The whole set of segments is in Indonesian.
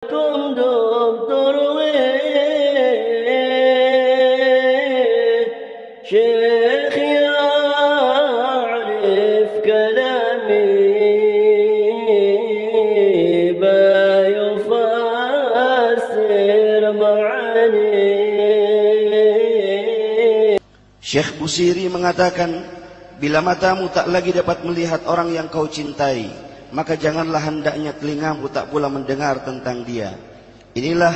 كن دكتور شيخ يعرف كلامي بيفسر معاني. Syekh Busiri mengatakan, bila matamu tak lagi dapat melihat orang yang kau cintai, maka janganlah hendaknya telingamu tak pula mendengar tentang dia. Inilah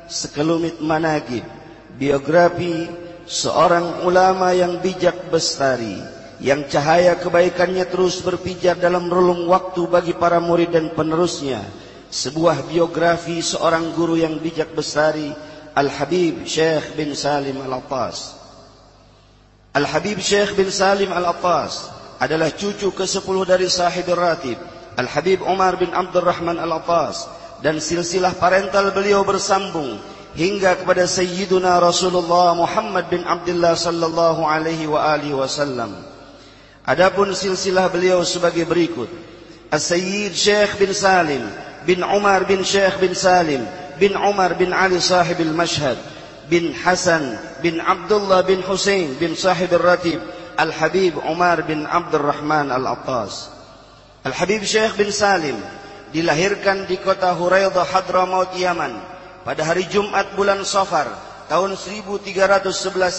sekelumit manaqib, biografi seorang ulama yang bijak bestari, yang cahaya kebaikannya terus berpijar dalam relung waktu bagi para murid dan penerusnya. Sebuah biografi seorang guru yang bijak bestari, Al-Habib Syekh bin Salim Al-Attas. Al-Habib Syekh bin Salim Al-Attas adalah cucu ke-10 dari sahibir ratib Al-Habib Umar bin Abdurrahman Al-Attas, dan silsilah parental beliau bersambung hingga kepada Sayyiduna Rasulullah Muhammad bin Abdullah sallallahu alaihi wa alihi wasallam. Adapun silsilah beliau sebagai berikut: As-Sayyid Syekh bin Salim bin Umar bin Syekh bin Salim bin Umar bin Ali sahibil Mashhad bin Hasan bin Abdullah bin Husain bin sahibir ratib Al-Habib Umar bin Abdurrahman Al-Attas. Al-Habib Syekh bin Salim dilahirkan di kota Huraidah, Hadramaut, Yaman pada hari Jumat bulan Safar tahun 1311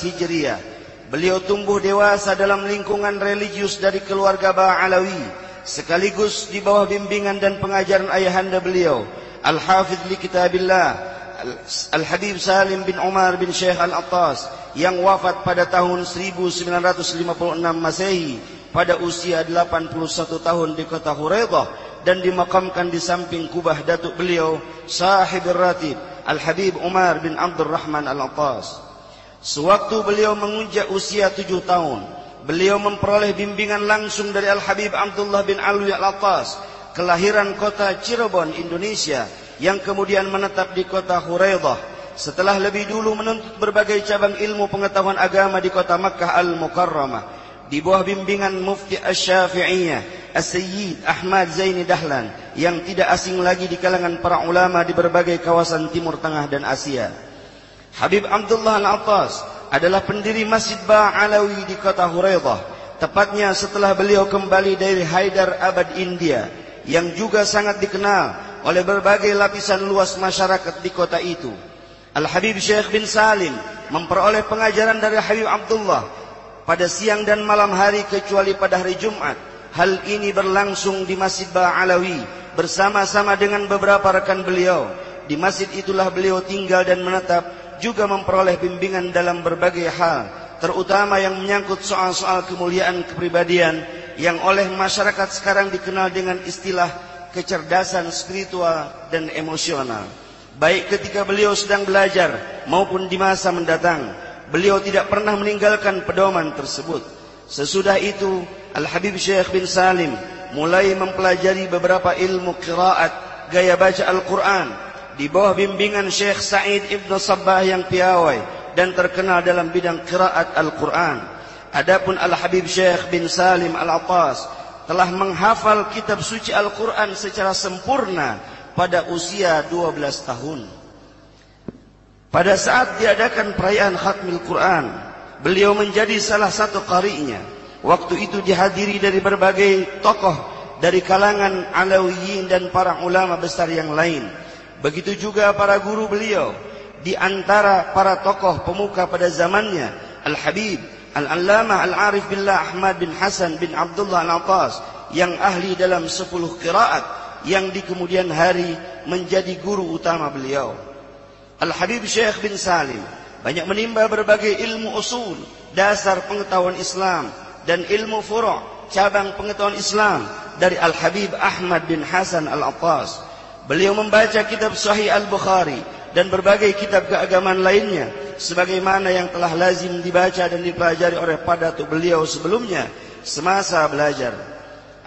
Hijriah. Beliau tumbuh dewasa dalam lingkungan religius dari keluarga Ba'alawi, sekaligus di bawah bimbingan dan pengajaran ayahanda beliau, Al-Hafidh li Kitabillah Al-Habib Salim bin Umar bin Syekh Al-Attas, yang wafat pada tahun 1956 Masehi pada usia 81 tahun di kota Huraidah, dan dimakamkan di samping kubah datuk beliau sahibir ratib Al-Habib Umar bin Abdurrahman Al-Attas. Sewaktu beliau menginjak usia 7 tahun, beliau memperoleh bimbingan langsung dari Al-Habib Abdullah bin Alwi Al-Attas, kelahiran kota Cirebon, Indonesia, yang kemudian menetap di kota Huraidah setelah lebih dulu menuntut berbagai cabang ilmu pengetahuan agama di kota Makkah Al-Mukarramah di bawah bimbingan Mufti Asy-Syafi'iyah As-Sayyid Ahmad Zaini Dahlan, yang tidak asing lagi di kalangan para ulama di berbagai kawasan Timur Tengah dan Asia. Habib Abdullah Al-Attas adalah pendiri Masjid Ba'alawi di kota Huraidah, tepatnya setelah beliau kembali dari Hyderabad, India, yang juga sangat dikenal oleh berbagai lapisan luas masyarakat di kota itu. Al-Habib Syekh bin Salim memperoleh pengajaran dari Habib Abdullah pada siang dan malam hari kecuali pada hari Jumat. Hal ini berlangsung di Masjid Ba'alawi bersama-sama dengan beberapa rekan beliau. Di masjid itulah beliau tinggal dan menetap, juga memperoleh bimbingan dalam berbagai hal, terutama yang menyangkut soal-soal kemuliaan kepribadian yang oleh masyarakat sekarang dikenal dengan istilah kecerdasan spiritual dan emosional. Baik ketika beliau sedang belajar maupun di masa mendatang, beliau tidak pernah meninggalkan pedoman tersebut. Sesudah itu, Al-Habib Syekh bin Salim mulai mempelajari beberapa ilmu qiraat, gaya baca Al-Quran, di bawah bimbingan Syekh Sa'id Ibn Sabbah yang piawai dan terkenal dalam bidang qiraat Al-Quran. Adapun Al-Habib Syekh bin Salim Al-Attas telah menghafal kitab suci Al-Quran secara sempurna pada usia 12 tahun. Pada saat diadakan perayaan Khatmil Quran, beliau menjadi salah satu qari'nya. Waktu itu dihadiri dari berbagai tokoh dari kalangan Alawiyin dan para ulama besar yang lain. Begitu juga para guru beliau. Di antara para tokoh pemuka pada zamannya, Al-Habib Al-Allamah Al-Arif Billah Ahmad bin Hasan bin Abdullah Al-Attas, yang ahli dalam 10 qiraat, yang di kemudian hari menjadi guru utama beliau. Al-Habib Syekh bin Salim banyak menimba berbagai ilmu usul, dasar pengetahuan Islam, dan ilmu furu', cabang pengetahuan Islam dari Al-Habib Ahmad bin Hasan Al-Attas. Beliau membaca kitab Sahih Al-Bukhari dan berbagai kitab keagamaan lainnya, sebagaimana yang telah lazim dibaca dan dipelajari oleh padatuk beliau sebelumnya semasa belajar.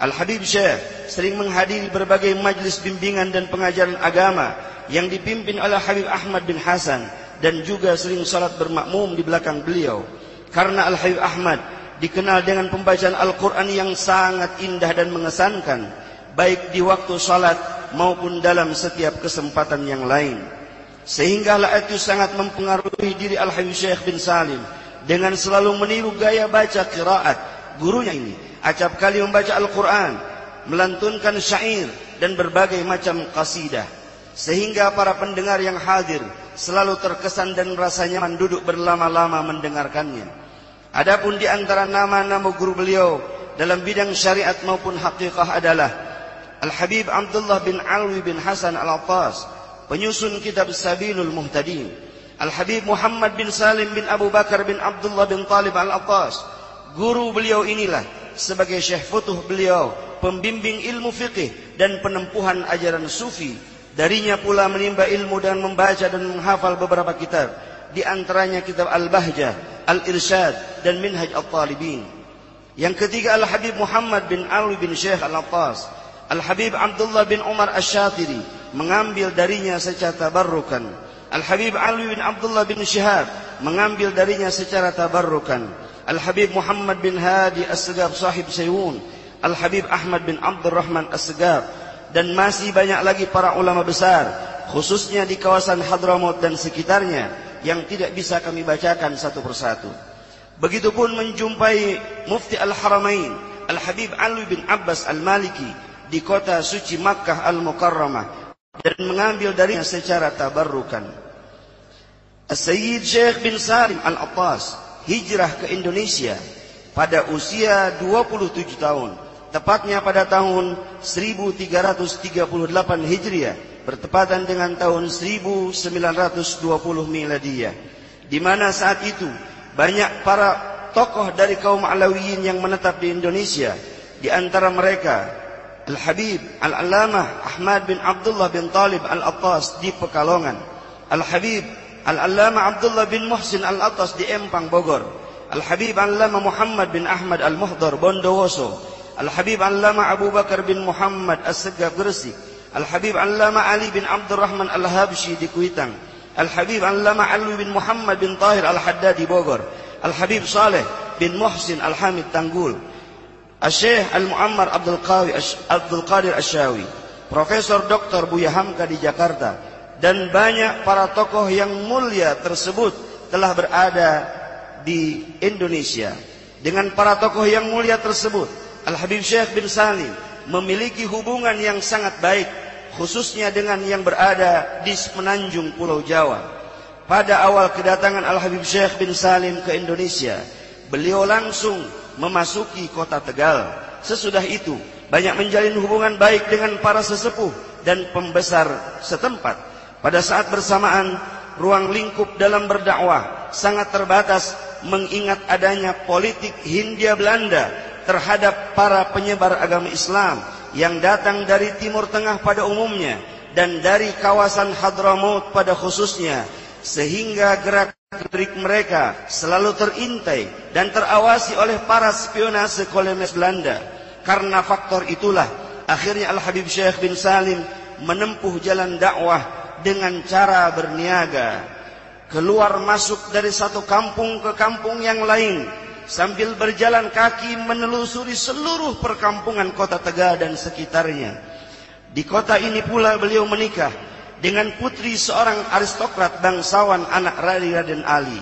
Al-Habib Syekh sering menghadiri berbagai majlis bimbingan dan pengajaran agama yang dipimpin oleh Habib Ahmad bin Hasan, dan juga sering salat bermakmum di belakang beliau. Karena Al-Habib Ahmad dikenal dengan pembacaan Al-Quran yang sangat indah dan mengesankan, baik di waktu salat maupun dalam setiap kesempatan yang lain. Sehinggalah itu sangat mempengaruhi diri Al-Habib Syekh bin Salim dengan selalu meniru gaya baca qiraat gurunya ini. Acap kali membaca Al-Quran, melantunkan syair dan berbagai macam qasidah, sehingga para pendengar yang hadir selalu terkesan dan merasa nyaman duduk berlama-lama mendengarkannya. Adapun di antara nama-nama guru beliau dalam bidang syariat maupun hakikah adalah Al-Habib Abdullah bin Alwi bin Hasan Al-Attas, penyusun kitab Sabilul Muhtadin. Al-Habib Muhammad bin Salim bin Abu Bakar bin Abdullah bin Talib Al-Attas, guru beliau inilah sebagai syekh futuh beliau, pembimbing ilmu fiqih dan penempuhan ajaran sufi. Darinya pula menimba ilmu dengan membaca dan menghafal beberapa kitab, di antaranya kitab Al-Bahjah, Al-Irsyad dan Minhaj Al-Talibin. Yang ketiga Al-Habib Muhammad bin Alwi bin Syekh Al-Attas. Al-Habib Abdullah bin Umar Asy-Syatiri mengambil darinya secara tabarrukan. Al-Habib Alwi bin Abdullah bin Syihab mengambil darinya secara tabarrukan. Al-Habib Muhammad bin Hadi As-Segaf sahib Sayun, Al-Habib Ahmad bin Abdurrahman As-Segaf, dan masih banyak lagi para ulama besar, khususnya di kawasan Hadramaut dan sekitarnya, yang tidak bisa kami bacakan satu persatu. Begitupun menjumpai Mufti Al-Haramain, Al-Habib Alwi bin Abbas Al-Maliki, di kota suci Makkah Al-Mukarramah, dan mengambil darinya secara tabarrukan. As-Sayyid Syekh bin Salim Al-Attas hijrah ke Indonesia pada usia 27 tahun, tepatnya pada tahun 1338 Hijriah, bertepatan dengan tahun 1920 Miladiyah, di mana saat itu banyak para tokoh dari kaum Alawiyin yang menetap di Indonesia. Di antara mereka Al-Habib Al-Allamah Ahmad bin Abdullah bin Talib Al-Attas di Pekalongan, Al-Habib Al-Allamah Abdullah bin Muhsin Al-Attas di Empang, Bogor, Al-Habib Al-Allamah Muhammad bin Ahmad Al-Muhdar Bondowoso, Al-Habib Al-Allamah Abu Bakar bin Muhammad As-Segaf Gresik, Al-Habib Al-Allamah Ali bin Abdurrahman Al-Habsyi di Kuitang, Al-Habib Al-Allamah Alwi bin Muhammad bin Tahir Al-Haddad di Bogor, Al-Habib Saleh bin Muhsin Al-Hamid Tanggul, Al-Syekh Al-Muammar Abdul Qadir Asyawi, Profesor Dr. Buya Hamka di Jakarta, dan banyak para tokoh yang mulia tersebut telah berada di Indonesia. Dengan para tokoh yang mulia tersebut, Al-Habib Syekh bin Salim memiliki hubungan yang sangat baik, khususnya dengan yang berada di semenanjung Pulau Jawa. Pada awal kedatangan Al-Habib Syekh bin Salim ke Indonesia, beliau langsung memasuki kota Tegal. Sesudah itu banyak menjalin hubungan baik dengan para sesepuh dan pembesar setempat. Pada saat bersamaan, ruang lingkup dalam berdakwah sangat terbatas, mengingat adanya politik Hindia Belanda terhadap para penyebar agama Islam yang datang dari Timur Tengah pada umumnya dan dari kawasan Hadramaut pada khususnya, sehingga gerak-gerik mereka selalu terintai dan terawasi oleh para spionase kolonial Belanda. Karena faktor itulah akhirnya Al-Habib Syekh bin Salim menempuh jalan dakwah dengan cara berniaga, keluar masuk dari satu kampung ke kampung yang lain, sambil berjalan kaki menelusuri seluruh perkampungan kota Tegal dan sekitarnya. Di kota ini pula beliau menikah dengan putri seorang aristokrat bangsawan anak Raden Ali.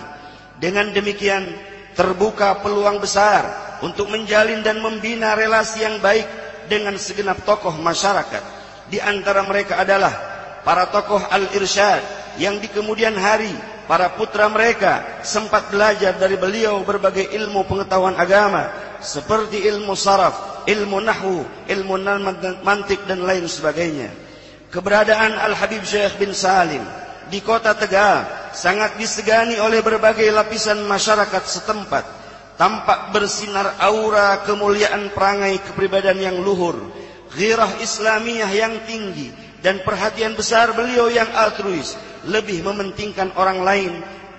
Dengan demikian terbuka peluang besar untuk menjalin dan membina relasi yang baik dengan segenap tokoh masyarakat. Di antara mereka adalah para tokoh Al-Irsyad yang di kemudian hari para putra mereka sempat belajar dari beliau berbagai ilmu pengetahuan agama seperti ilmu saraf, ilmu nahwu, ilmu mantik dan lain sebagainya. Keberadaan Al-Habib Syekh bin Salim di kota Tegal sangat disegani oleh berbagai lapisan masyarakat setempat. Tampak bersinar aura kemuliaan perangai kepribadian yang luhur, ghirah Islamiyah yang tinggi, dan perhatian besar beliau yang altruis, lebih mementingkan orang lain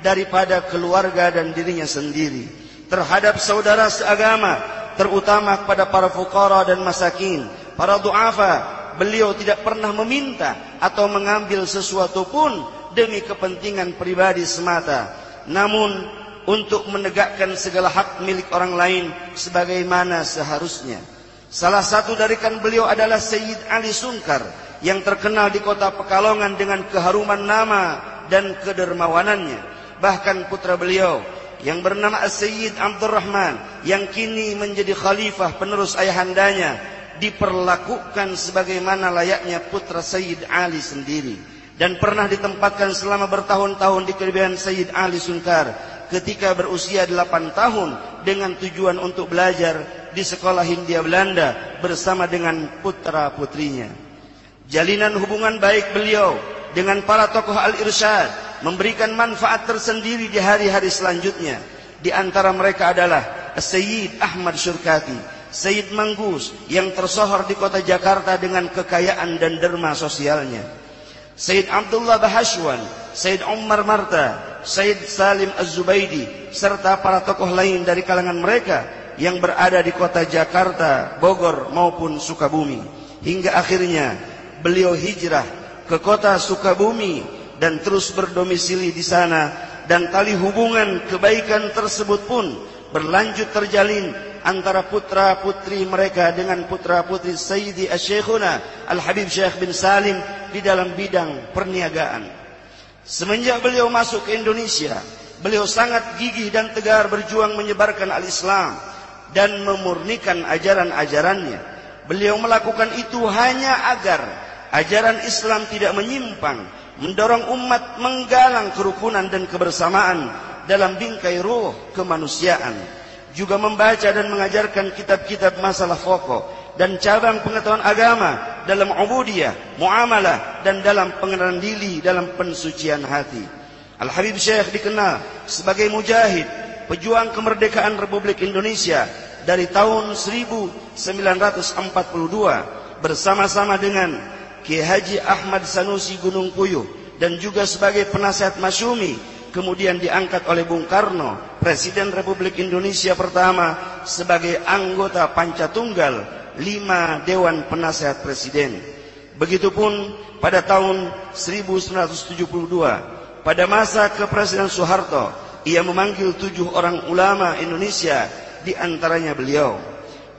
daripada keluarga dan dirinya sendiri. Terhadap saudara seagama, terutama kepada para fuqara dan masakin, para du'afa, beliau tidak pernah meminta atau mengambil sesuatu pun demi kepentingan pribadi semata, namun untuk menegakkan segala hak milik orang lain sebagaimana seharusnya. Salah satu dari rekan beliau adalah Sayyid Ali Sungkar yang terkenal di kota Pekalongan dengan keharuman nama dan kedermawanannya. Bahkan putra beliau yang bernama As-Sayyid Abdurrahman yang kini menjadi khalifah penerus ayahandanya diperlakukan sebagaimana layaknya putra Sayyid Ali sendiri, dan pernah ditempatkan selama bertahun-tahun di kediaman Sayyid Ali Suntar ketika berusia 8 tahun dengan tujuan untuk belajar di sekolah Hindia Belanda bersama dengan putra-putrinya. Jalinan hubungan baik beliau dengan para tokoh Al-Irsyad memberikan manfaat tersendiri di hari-hari selanjutnya. Di antara mereka adalah Sayyid Ahmad Syurkati, Sayyid Manggus yang tersohor di kota Jakarta dengan kekayaan dan derma sosialnya, Sayyid Abdullah Bahashwan, Sayyid Umar Marta, Sayyid Salim Az-Zubaidi, serta para tokoh lain dari kalangan mereka yang berada di kota Jakarta, Bogor maupun Sukabumi. Hingga akhirnya beliau hijrah ke kota Sukabumi dan terus berdomisili di sana, dan tali hubungan kebaikan tersebut pun berlanjut terjalin antara putra-putri mereka dengan putra-putri Sayyidi Asy-Syekhuna Al-Habib Syekh bin Salim di dalam bidang perniagaan. Semenjak beliau masuk ke Indonesia, beliau sangat gigih dan tegar berjuang menyebarkan al-Islam dan memurnikan ajaran-ajarannya. Beliau melakukan itu hanya agar ajaran Islam tidak menyimpang, mendorong umat menggalang kerukunan dan kebersamaan dalam bingkai ruh kemanusiaan. Juga membaca dan mengajarkan kitab-kitab masalah pokok dan cabang pengetahuan agama dalam ubudiyah, muamalah, dan dalam pengenalan diri dalam pensucian hati. Al-Habib Syekh dikenal sebagai mujahid, pejuang kemerdekaan Republik Indonesia dari tahun 1942 bersama-sama dengan Kiai Haji Ahmad Sanusi Gunung Puyuh, dan juga sebagai penasihat masyumi. Kemudian diangkat oleh Bung Karno, Presiden Republik Indonesia pertama, sebagai anggota Pancatunggal 5 Dewan Penasehat Presiden. Begitupun pada tahun 1972, pada masa kepresidenan Soeharto, ia memanggil 7 orang ulama Indonesia, di antaranya beliau.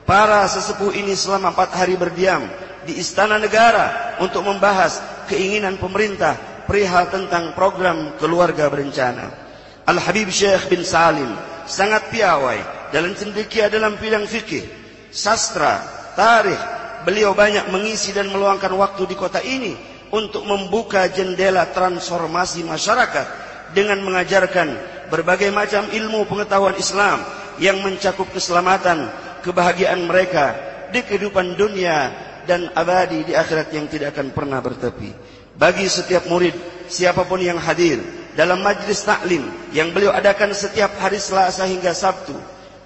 Para sesepuh ini selama 4 hari berdiam di Istana Negara untuk membahas keinginan pemerintah perihal tentang program keluarga berencana. Al-Habib Syekh bin Salim sangat piawai dalam cendekia dalam bidang fikih, sastra, tarikh. Beliau banyak mengisi dan meluangkan waktu di kota ini untuk membuka jendela transformasi masyarakat dengan mengajarkan berbagai macam ilmu pengetahuan Islam yang mencakup keselamatan, kebahagiaan mereka di kehidupan dunia dan abadi di akhirat yang tidak akan pernah bertepi. Bagi setiap murid, siapapun yang hadir dalam majlis taklim yang beliau adakan setiap hari Selasa hingga Sabtu,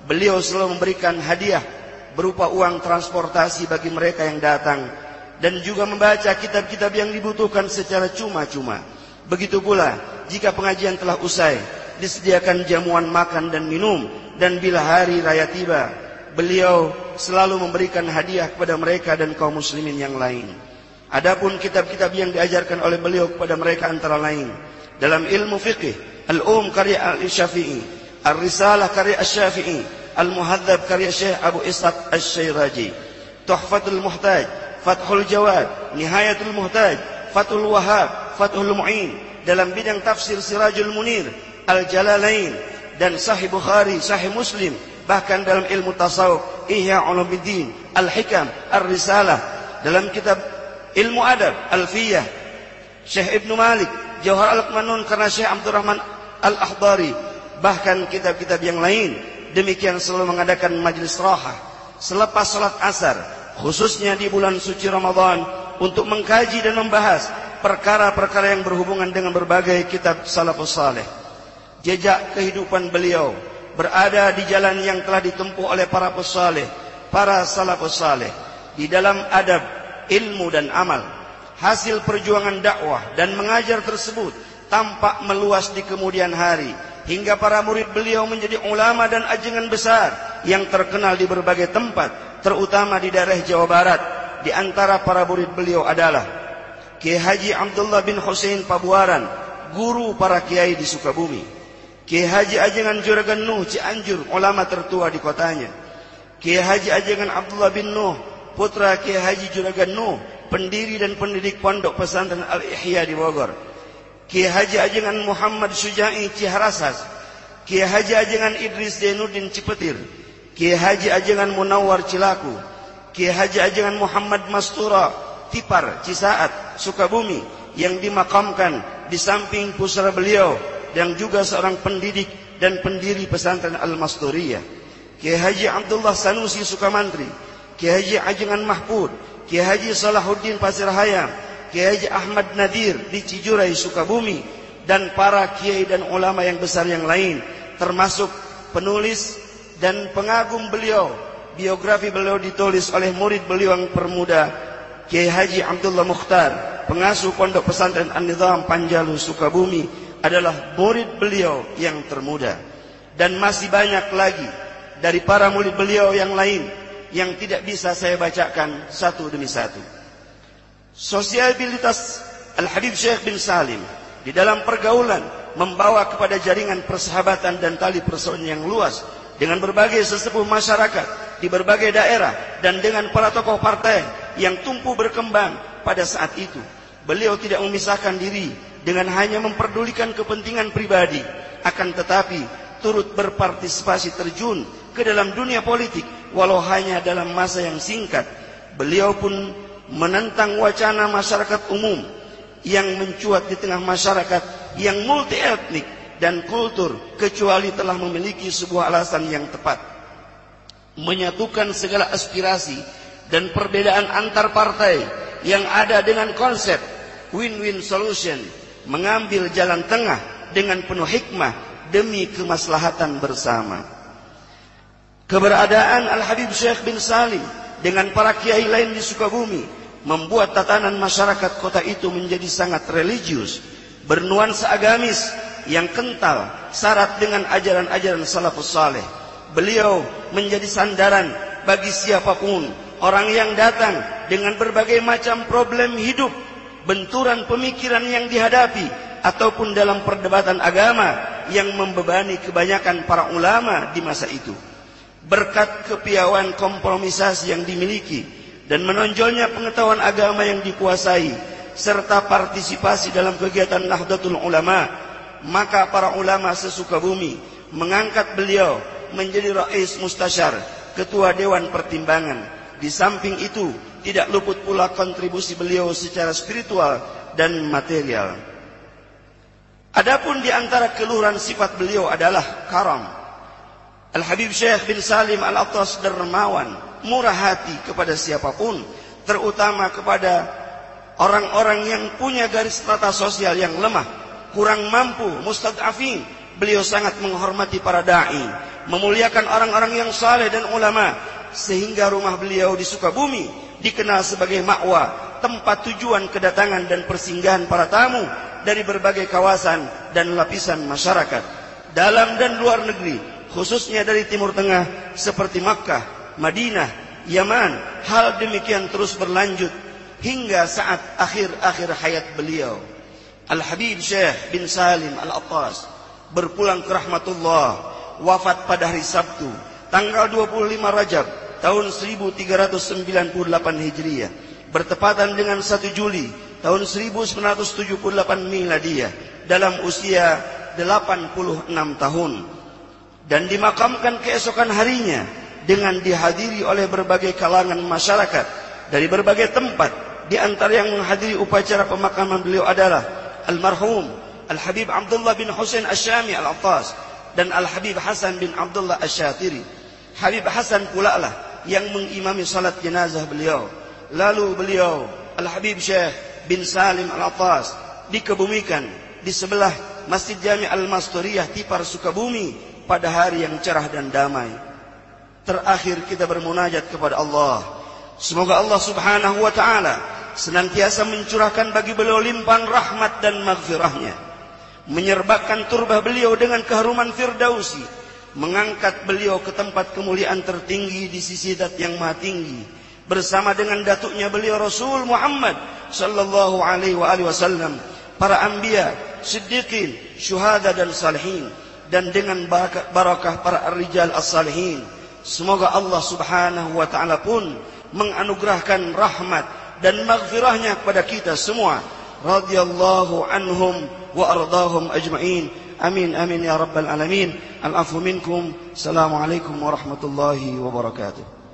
beliau selalu memberikan hadiah berupa uang transportasi bagi mereka yang datang, dan juga membaca kitab-kitab yang dibutuhkan secara cuma-cuma. Begitu pula jika pengajian telah usai, disediakan jamuan makan dan minum, dan bila hari raya tiba, beliau selalu memberikan hadiah kepada mereka dan kaum muslimin yang lain. Adapun kitab-kitab yang diajarkan oleh beliau kepada mereka antara lain dalam ilmu fiqih, karya Al-Syafi'i, Ar-Risalah karya Asy-Syafi'i, Al-Muhadzab karya Syekh Abu Ishaq Asy-Syairazi, Tuhfatul Muhtaj, Fathul Jawad, Nihayatul Muhtaj, Fathul Wahhab, Fathul Mu'in. Dalam bidang tafsir Sirajul Munir, Al-Jalalain, dan Sahih Bukhari, Sahih Muslim. Bahkan dalam ilmu tasawuf, Ihya Ulumuddin, Al-Hikam, Ar-Risalah. Dalam kitab ilmu adab, Alfiyah, Syekh Ibnu Malik, Jauhar Al-Qanun karena Syekh Abdurrahman Al-Akhdari. Bahkan kitab-kitab yang lain. Demikian selalu mengadakan majlis rahah selepas salat asar, khususnya di bulan suci Ramadan, untuk mengkaji dan membahas perkara-perkara yang berhubungan dengan berbagai kitab salafus saleh. Jejak kehidupan beliau berada di jalan yang telah ditempuh oleh para pesaleh, para salafus saleh di dalam adab, ilmu dan amal. Hasil perjuangan dakwah dan mengajar tersebut tampak meluas di kemudian hari, hingga para murid beliau menjadi ulama dan ajengan besar yang terkenal di berbagai tempat, terutama di daerah Jawa Barat. Di antara para murid beliau adalah Kiai Haji Abdullah bin Husain Pabuaran, guru para kiai di Sukabumi. Kiai Haji Ajengan Juragan Nuh Cianjur, ulama tertua di kotanya. Kiai Haji Ajengan Abdullah bin Nuh putra Kiai Haji Juragan Nuh, pendiri dan pendidik Pondok Pesantren Al-Ihya di Bogor. Kiai Haji Ajengan Muhammad Syuja'i Ciharasas, Kiai Haji Ajengan Idris Zainuddin Cipetir, Kiai Haji Ajengan Munawar Cilaku, Kiai Haji Ajengan Muhammad Mastura Tipar Cisaat Sukabumi, yang dimakamkan di samping pusara beliau, yang juga seorang pendidik dan pendiri pesantren Al-Masturiyah. Kiai Haji Abdullah Sanusi Sukamantri, Kiai Haji Ajengan Mahfud, Kiai Haji Salahuddin Pasir Hayam, Kiai Haji Ahmad Nadir di Cijurai Sukabumi, dan para kiai dan ulama yang besar yang lain, termasuk penulis dan pengagum beliau. Biografi beliau ditulis oleh murid beliau yang termuda, Kiai Haji Abdullah Mukhtar, pengasuh Pondok Pesantren An-Nizam Panjalu Sukabumi, adalah murid beliau yang termuda. Dan masih banyak lagi dari para murid beliau yang lain yang tidak bisa saya bacakan satu demi satu. Sosialitas Al-Habib Syekh bin Salim di dalam pergaulan membawa kepada jaringan persahabatan dan tali persaudaraan yang luas dengan berbagai sesepuh masyarakat di berbagai daerah dan dengan para tokoh partai yang tumbuh berkembang pada saat itu. Beliau tidak memisahkan diri dengan hanya memperdulikan kepentingan pribadi, akan tetapi turut berpartisipasi terjun ke dalam dunia politik walau hanya dalam masa yang singkat. Beliau pun menentang wacana masyarakat umum yang mencuat di tengah masyarakat yang multi etnik dan kultur, kecuali telah memiliki sebuah alasan yang tepat. Menyatukan segala aspirasi dan perbedaan antar partai yang ada dengan konsep win-win solution, mengambil jalan tengah dengan penuh hikmah demi kemaslahatan bersama. Keberadaan Al-Habib Syekh bin Salim dengan para kiai lain di Sukabumi membuat tatanan masyarakat kota itu menjadi sangat religius, bernuansa agamis yang kental, syarat dengan ajaran-ajaran salafus saleh. Beliau menjadi sandaran bagi siapapun orang yang datang dengan berbagai macam problem hidup, benturan pemikiran yang dihadapi, ataupun dalam perdebatan agama yang membebani kebanyakan para ulama di masa itu. Berkat kepiawaian kompromisasi yang dimiliki dan menonjolnya pengetahuan agama yang dikuasai serta partisipasi dalam kegiatan Nahdlatul Ulama, maka para ulama sesukabumi mengangkat beliau menjadi Rais Mustasyar, Ketua Dewan Pertimbangan. Di samping itu tidak luput pula kontribusi beliau secara spiritual dan material. Adapun di antara keluhuran sifat beliau adalah karam. Al-Habib Syekh bin Salim Al-Attas dermawan, murah hati kepada siapapun, terutama kepada orang-orang yang punya garis strata sosial yang lemah, kurang mampu, mustad'afin. Beliau sangat menghormati para da'i, memuliakan orang-orang yang saleh dan ulama, sehingga rumah beliau di Sukabumi dikenal sebagai ma'wa, tempat tujuan kedatangan dan persinggahan para tamu dari berbagai kawasan dan lapisan masyarakat, dalam dan luar negeri, khususnya dari Timur Tengah seperti Makkah, Madinah, Yaman. Hal demikian terus berlanjut hingga saat akhir-akhir hayat beliau. Al-Habib Syekh bin Salim Al-Attas berpulang ke rahmatullah, wafat pada hari Sabtu tanggal 25 Rajab tahun 1398 Hijriah, bertepatan dengan 1 Juli tahun 1978 Miladiyah, dalam usia 86 tahun, dan dimakamkan keesokan harinya dengan dihadiri oleh berbagai kalangan masyarakat dari berbagai tempat. Di antara yang menghadiri upacara pemakaman beliau adalah almarhum Al-Habib Abdullah bin Husain Asyami Al-Attas dan Al-Habib Hasan bin Abdullah Asyatiri. Habib Hasan pula lah yang mengimami salat jenazah beliau. Lalu beliau, Al-Habib Syekh bin Salim Al-Attas, dikebumikan di sebelah Masjid Jami' Al-Masturiyah Tipar Sukabumi pada hari yang cerah dan damai. Terakhir kita bermunajat kepada Allah. Semoga Allah Subhanahu wa ta'ala senantiasa mencurahkan bagi beliau limpahan rahmat dan maghfirahnya, menyerbakan turbah beliau dengan keharuman firdausi, mengangkat beliau ke tempat kemuliaan tertinggi di sisi Zat yang Maha Tinggi, bersama dengan datuknya beliau Rasul Muhammad sallallahu alaihi wasallam, para anbiya, siddiqin, syuhada dan salihin, dan dengan barakah para ar-rijal as-salihin. Semoga Allah Subhanahu wa ta'ala pun menganugerahkan rahmat dan maghfirahnya kepada kita semua. Radhiyallahu anhum wa ardahum ajma'in. Amin amin ya rabbal alamin. Al-afu minkum. Assalamualaikum warahmatullahi wabarakatuh.